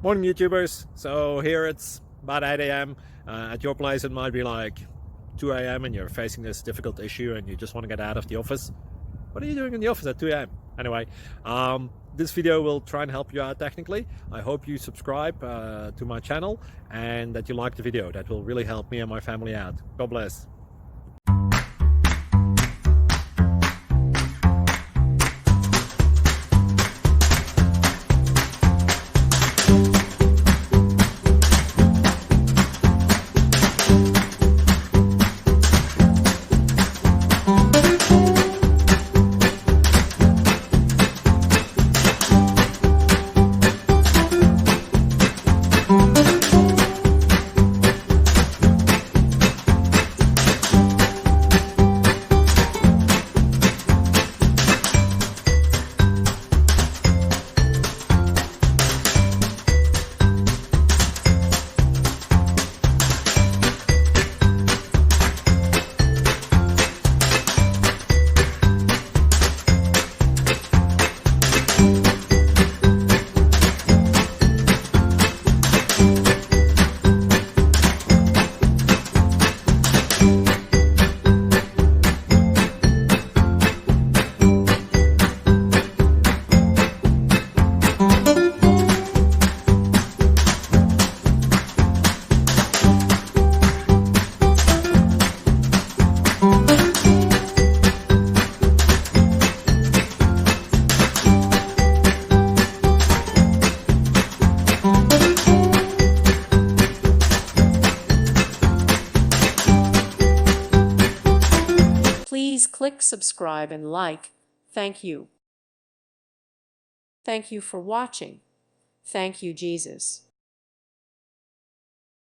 Morning YouTubers. So here it's about 8 a.m. At your place it might be like 2 a.m. and you're facing this difficult issue and you just want to get out of the office. What are you doing in the office at 2 a.m.? Anyway, this video will try and help you out technically. I hope you subscribe to my channel and that you like the video. That will really help me and my family out. God bless. Please click subscribe and like. Thank you. Thank you for watching. Thank you, Jesus.